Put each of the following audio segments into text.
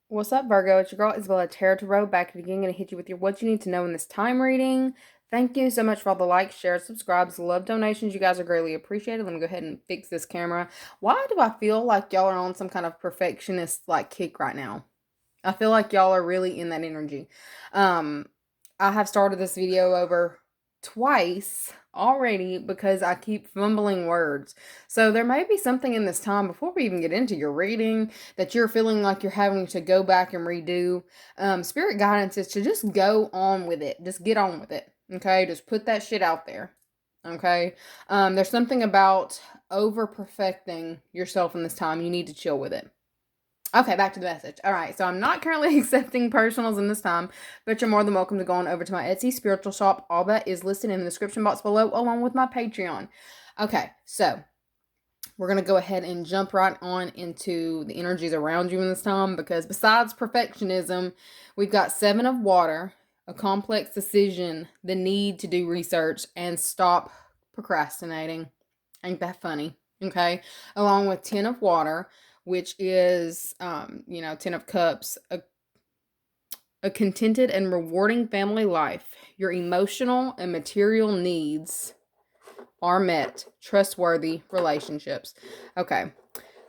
What's up, Virgo? It's your girl, isabellaTtarot, back again. Going to hit you with your what you need to know in this time reading. Thank you so much for all the likes, shares, subscribes, love donations. You guys are greatly appreciated. Let me go ahead and fix this camera. Why do I feel like y'all are on some kind of perfectionist kick right now? I feel like y'all are really in that energy. I have started this video over twice already because I keep fumbling words. So there may be something in this time before we even get into your reading that you're feeling like you're having to go back and redo. Spirit guidance is to just go on with it. Just get on with it. Okay? Just put that shit out there. Okay? There's something about over perfecting yourself in this time. You need to chill with it. Okay, back to the message. All right, so I'm not currently accepting personals in this time, but you're more than welcome to go on over to my Etsy spiritual shop. All that is listed in the description box below, along with my Patreon. Okay, so we're going to go ahead and jump right on into the energies around you in this time, because besides perfectionism, we've got Seven of Water, a complex decision, the need to do research, and stop procrastinating. Ain't that funny? Okay, along with Ten of Water, which is, Ten of Cups, a contented and rewarding family life. Your emotional and material needs are met. Trustworthy relationships. Okay,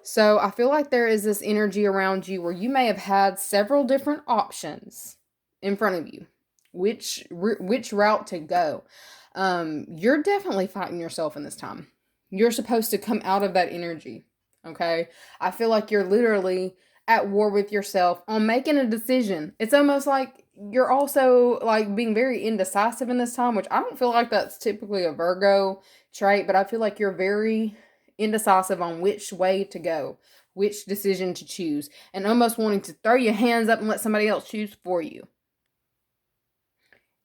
so I feel like there is this energy around you where you may have had several different options in front of you. Which route to go? You're definitely fighting yourself in this time. You're supposed to come out of that energy. Okay, I feel like you're literally at war with yourself on making a decision. It's almost like you're also like being very indecisive in this time, which I don't feel like that's typically a Virgo trait, but I feel like you're very indecisive on which way to go, which decision to choose, and almost wanting to throw your hands up and let somebody else choose for you.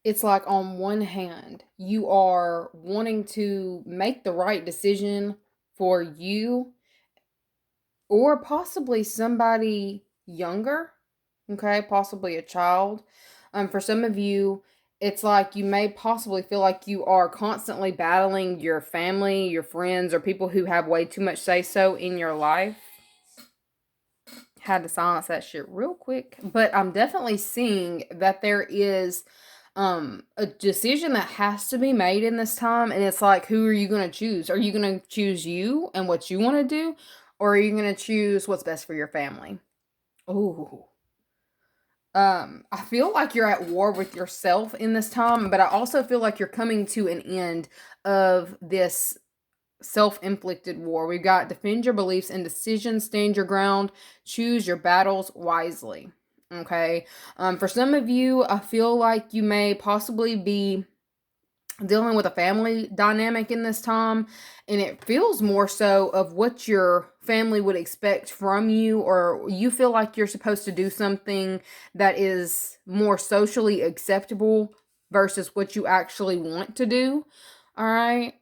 It's like on one hand, you are wanting to make the right decision for you or possibly somebody younger, okay, possibly a child. For some of you, it's like you may possibly feel like you are constantly battling your family, your friends, or people who have way too much say-so in your life. Had to silence that shit real quick. But I'm definitely seeing that there is a decision that has to be made in this time, and it's like, who are you going to choose? Are you going to choose you and what you want to do, or are you going to choose what's best for your family? Oh, I feel like you're at war with yourself in this time, but I also feel like you're coming to an end of this self-inflicted war. We've got defend your beliefs and decisions, stand your ground, choose your battles wisely. Okay. For some of you, I feel like you may possibly be dealing with a family dynamic in this time, and it feels more so of what your family would expect from you, or you feel like you're supposed to do something that is more socially acceptable versus what you actually want to do. All right.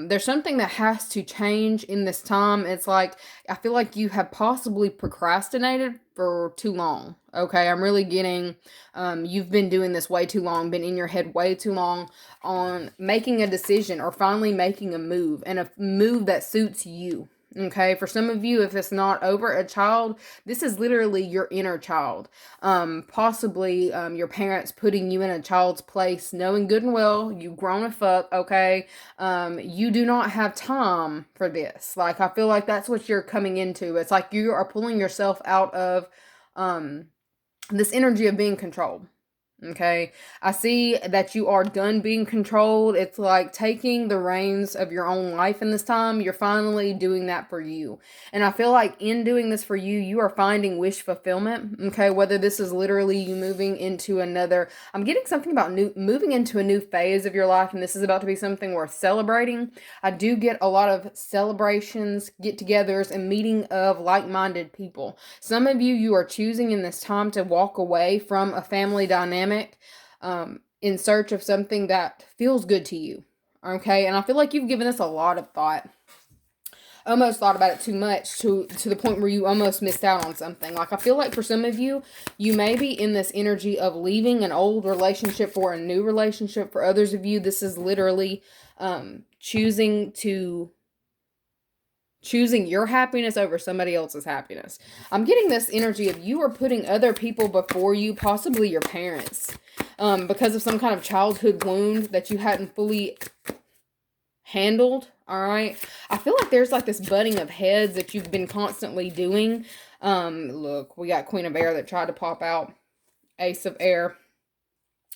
There's something that has to change in this time. It's like I feel like you have possibly procrastinated for too long. Okay, I'm really getting you've been doing this way too long, been in your head way too long on making a decision or finally making a move, and a move that suits you. Okay, for some of you, if it's not over a child, this is literally your inner child. Possibly your parents putting you in a child's place, knowing good and well you've grown a fuck, okay? You do not have time for this. Like, I feel like that's what you're coming into. It's like you are pulling yourself out of this energy of being controlled. Okay, I see that you are done being controlled. It's like taking the reins of your own life in this time. You're finally doing that for you. And I feel like in doing this for you, you are finding wish fulfillment. Okay, whether this is literally you moving into another, I'm getting something about moving into a new phase of your life, and this is about to be something worth celebrating. I do get a lot of celebrations, get-togethers, and meeting of like-minded people. Some of you, you are choosing in this time to walk away from a family dynamic in search of something that feels good to you. Okay, and I feel like you've given this a lot of thought. Almost thought about it too much to the point where you almost missed out on something. Like, I feel like for some of you, you may be in this energy of leaving an old relationship for a new relationship. For others of you, this is literally choosing to choosing your happiness over somebody else's happiness. I'm getting this energy of you are putting other people before you, possibly your parents, because of some kind of childhood wound that you hadn't fully handled. All right. I feel like there's like this butting of heads that you've been constantly doing. Look, we got Queen of Air that tried to pop out. Ace of Air.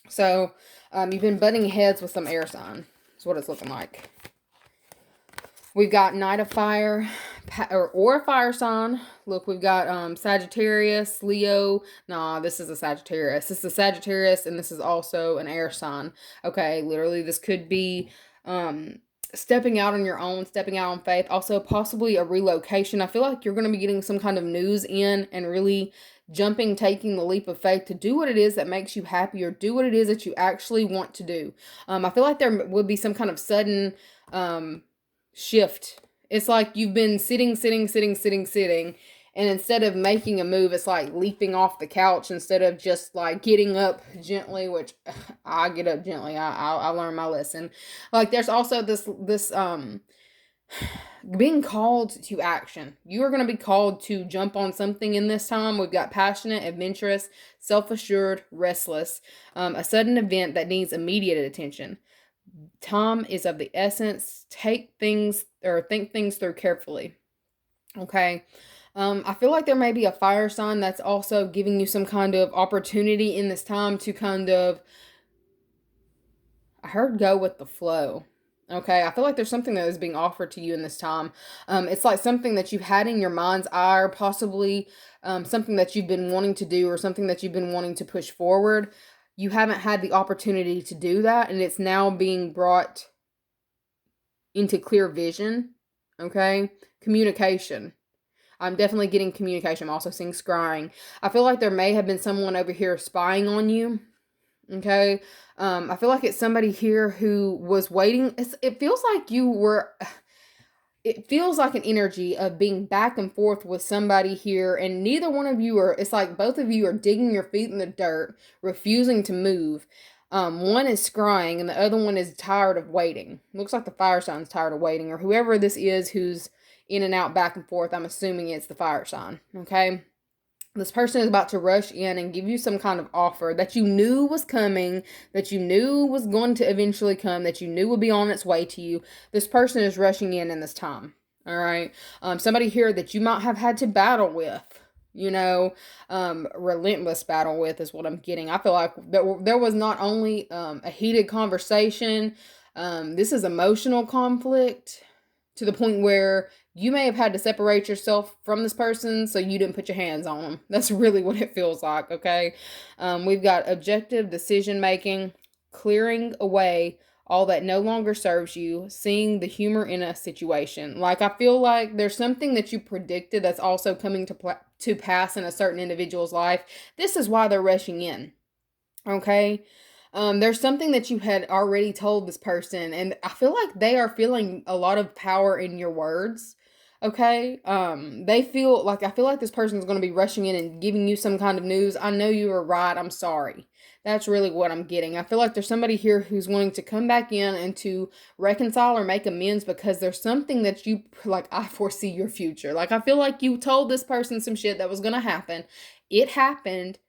So, you've been butting heads with some air sign. That's what it's looking like. We've got Knight of Fire, or a fire sign. Look, we've got Sagittarius, Leo. Nah, this is a Sagittarius. This is a Sagittarius, and this is also an air sign. Okay, literally, this could be stepping out on your own, stepping out on faith. Also, possibly a relocation. I feel like you're going to be getting some kind of news in and really taking the leap of faith to do what it is that makes you happy, or do what it is that you actually want to do. I feel like there would be some kind of sudden shift. It's like you've been sitting, and instead of making a move, it's like leaping off the couch instead of just like getting up gently, which I get up gently. I learned my lesson. Like there's also this being called to action. You are going to be called to jump on something in this time. We've got passionate, adventurous, self-assured, restless, a sudden event that needs immediate attention. Time is of the essence. Think things through carefully. Okay. I feel like there may be a fire sign that's also giving you some kind of opportunity in this time to kind of, I heard, go with the flow. Okay, I feel like there's something that is being offered to you in this time. It's like something that you've had in your mind's eye, or possibly something that you've been wanting to do, or something that you've been wanting to push forward. You haven't had the opportunity to do that, and it's now being brought into clear vision. Okay, communication. I'm definitely getting communication. I'm also seeing scrying. I feel like there may have been someone over here spying on you. Okay. I feel like it's somebody here who was waiting. It feels like it feels like an energy of being back and forth with somebody here, and neither one of you are, it's like both of you are digging your feet in the dirt, refusing to move. One is scrying and the other one is tired of waiting. Looks like the fire sign's tired of waiting, or whoever this is who's in and out, back and forth. I'm assuming it's the fire sign. Okay. This person is about to rush in and give you some kind of offer that you knew was coming, that you knew was going to eventually come, that you knew would be on its way to you. This person is rushing in this time. All right. Somebody here that you might have had to battle with, relentless battle with is what I'm getting. I feel like there was not only a heated conversation, this is emotional conflict to the point where you may have had to separate yourself from this person so you didn't put your hands on them. That's really what it feels like, okay? We've got objective decision making, clearing away all that no longer serves you, seeing the humor in a situation. Like, I feel like there's something that you predicted that's also coming to pass in a certain individual's life. This is why they're rushing in, okay? There's something that you had already told this person, and I feel like they are feeling a lot of power in your words. Okay. I feel like this person is going to be rushing in and giving you some kind of news. I know you were right. I'm sorry. That's really what I'm getting. I feel like there's somebody here who's wanting to come back in and to reconcile or make amends, because there's something that you, like, I foresee your future. Like, I feel like you told this person some shit that was going to happen. It happened.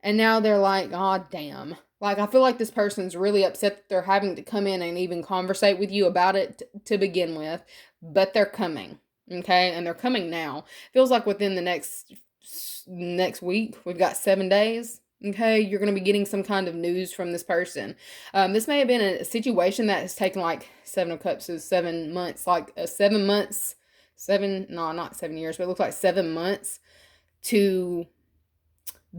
And now they're like, oh, damn. Like, I feel like this person's really upset that they're having to come in and even conversate with you about it to begin with. But they're coming. Okay? And they're coming now. Feels like within the next week. We've got 7 days. Okay? You're going to be getting some kind of news from this person. This may have been a situation that has taken like 7 of Cups is 7 months. Like 7 months. Not 7 years. But it looks like 7 months to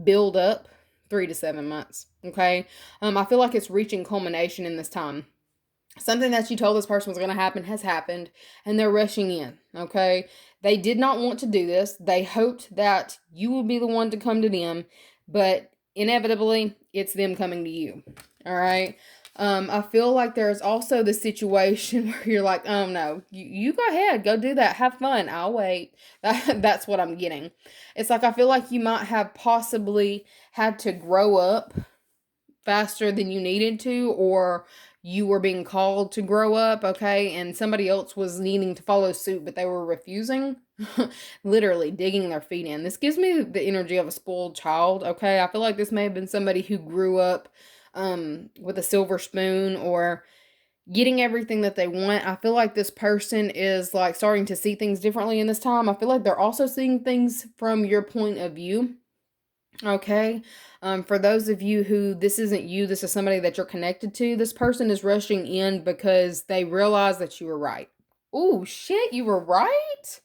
build up. 3 to 7 months. Okay. I feel like it's reaching culmination in this time. Something that you told this person was going to happen has happened, and they're rushing in. Okay. They did not want to do this. They hoped that you would be the one to come to them, but inevitably it's them coming to you. All right. I feel like there's also the situation where you're like, oh no, you go ahead, go do that, have fun, I'll wait. That's what I'm getting. It's like, I feel like you might have possibly had to grow up faster than you needed to, or you were being called to grow up, okay, and somebody else was needing to follow suit, but they were refusing. Literally digging their feet in. This gives me the energy of a spoiled child, okay? I feel like this may have been somebody who grew up with a silver spoon or getting everything that they want. I feel like this person is like starting to see things differently in this time. I feel like they're also seeing things from your point of view. Okay. For those of you who this isn't you, this is somebody that you're connected to, this person is rushing in because they realize that you were right. Oh, shit, you were right?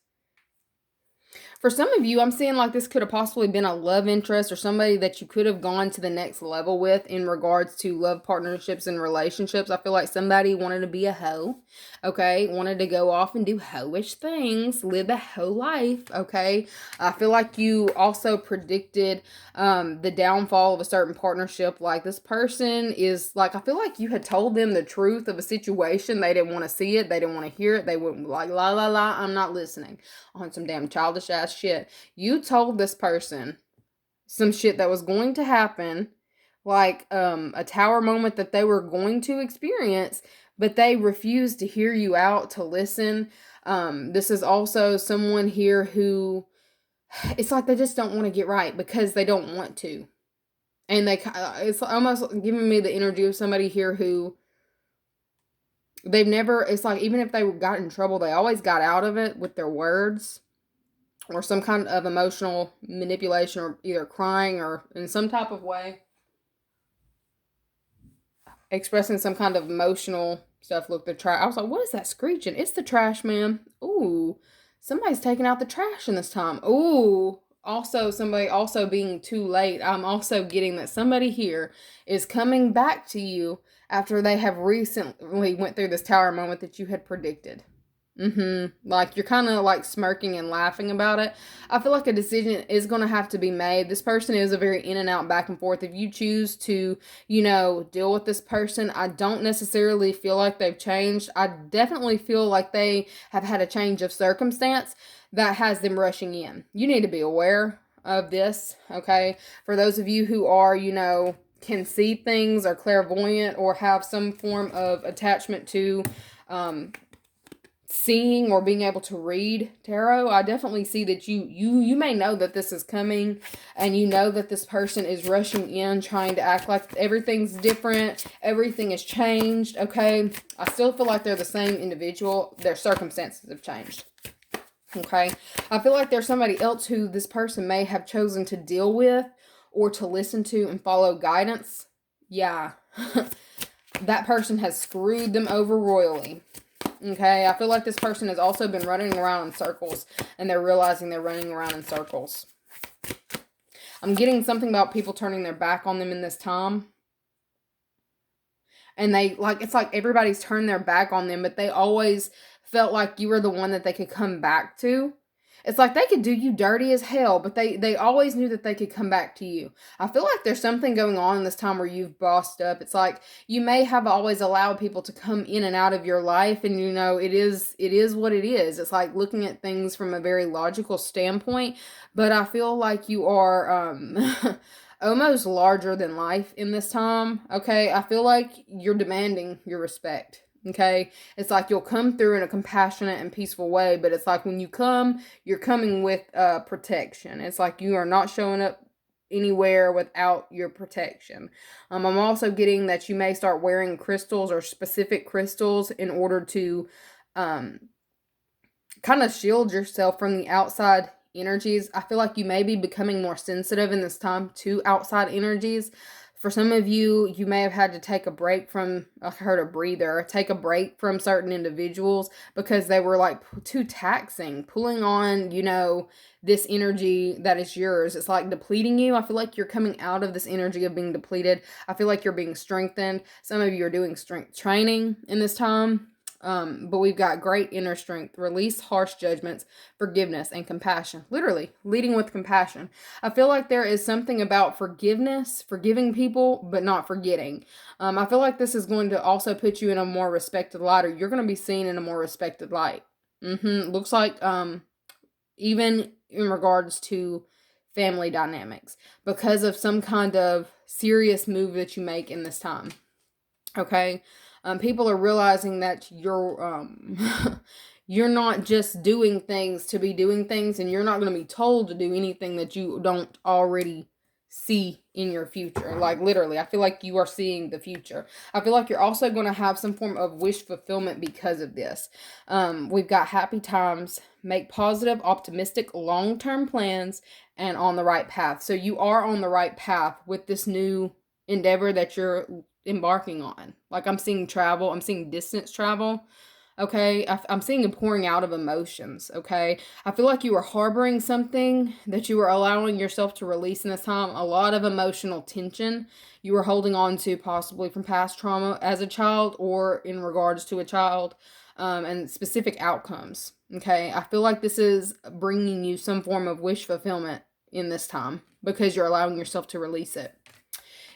For some of you, I'm seeing like this could have possibly been a love interest or somebody that you could have gone to the next level with in regards to love partnerships and relationships. I feel like somebody wanted to be a hoe, okay? Wanted to go off and do hoish things, live the hoe life, okay? I feel like you also predicted the downfall of a certain partnership. Like this person is like, I feel like you had told them the truth of a situation. They didn't want to see it. They didn't want to hear it. They wouldn't like, la, la, la, I'm not listening. On some damn childish ass shit. You told this person some shit that was going to happen, like a tower moment that they were going to experience, but they refused to hear you out, to listen. This is also someone here who, it's like they just don't want to get right because they don't want to. And it's almost giving me the energy of somebody here who they've never, it's like even if they got in trouble, they always got out of it with their words or some kind of emotional manipulation, or either crying or in some type of way expressing some kind of emotional stuff. Look, the trash. I was like, what is that screeching? It's the trash man. Ooh, somebody's taking out the trash in this time. Ooh, also somebody also being too late. I'm also getting that somebody here is coming back to you after they have recently went through this tower moment that you had predicted. Like you're kind of like smirking and laughing about it. I feel like a decision is going to have to be made. This person is a very in and out, back and forth. If you choose to, deal with this person, I don't necessarily feel like they've changed. I definitely feel like they have had a change of circumstance that has them rushing in. You need to be aware of this, okay? For those of you who are, can see things, or clairvoyant, or have some form of attachment to, seeing or being able to read tarot, I definitely see that you may know that this is coming, and you know that this person is rushing in trying to act like everything's different, everything has changed, okay? I still feel like they're the same individual. Their circumstances have changed, okay? I feel like there's somebody else who this person may have chosen to deal with or to listen to and follow guidance. Yeah. That person has screwed them over royally. Okay, I feel like this person has also been running around in circles, and they're realizing they're running around in circles. I'm getting something about people turning their back on them in this time. And it's like everybody's turned their back on them, but they always felt like you were the one that they could come back to. It's like they could do you dirty as hell, but they always knew that they could come back to you. I feel like there's something going on in this time where you've bossed up. It's like you may have always allowed people to come in and out of your life, and it is what it is. It's like looking at things from a very logical standpoint, but I feel like you are almost larger than life in this time, okay? I feel like you're demanding your respect. Okay, it's like you'll come through in a compassionate and peaceful way, but it's like when you come, you're coming with protection. It's like you are not showing up anywhere without your protection. I'm also getting that you may start wearing crystals or specific crystals in order to kind of shield yourself from the outside energies. I feel like you may be becoming more sensitive in this time to outside energies. For some of you, you may have had to take a break from, I heard a breather, take a break from certain individuals because they were like too taxing, pulling on, this energy that is yours. It's like depleting you. I feel like you're coming out of this energy of being depleted. I feel like you're being strengthened. Some of you are doing strength training in this time. But we've got great inner strength, release harsh judgments, forgiveness, and compassion. Literally, leading with compassion. I feel like there is something about forgiveness, forgiving people, but not forgetting. I feel like this is going to also put you in a more respected light, or you're going to be seen in a more respected light. Looks like, even in regards to family dynamics, because of some kind of serious move that you make in this time. Okay. People are realizing that you're not just doing things to be doing things, and you're not going to be told to do anything that you don't already see in your future. Like, literally, I feel like you are seeing the future. I feel like you're also going to have some form of wish fulfillment because of this. We've got happy times, make positive, optimistic, long-term plans, and on the right path. So you are on the right path with this new endeavor that you're embarking on. Like, I'm seeing travel, I'm seeing distance travel. Okay, I'm seeing a pouring out of emotions. Okay, I feel like you are harboring something that you are allowing yourself to release in this time. A lot of emotional tension you were holding on to, possibly from past trauma as a child or in regards to a child, and specific outcomes. Okay, I feel like this is bringing you some form of wish fulfillment in this time because you're allowing yourself to release it.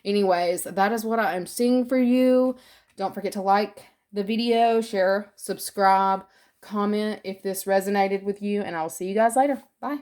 Anyways, that is what I am seeing for you. Don't forget to like the video, share, subscribe, comment if this resonated with you, and I will see you guys later. Bye.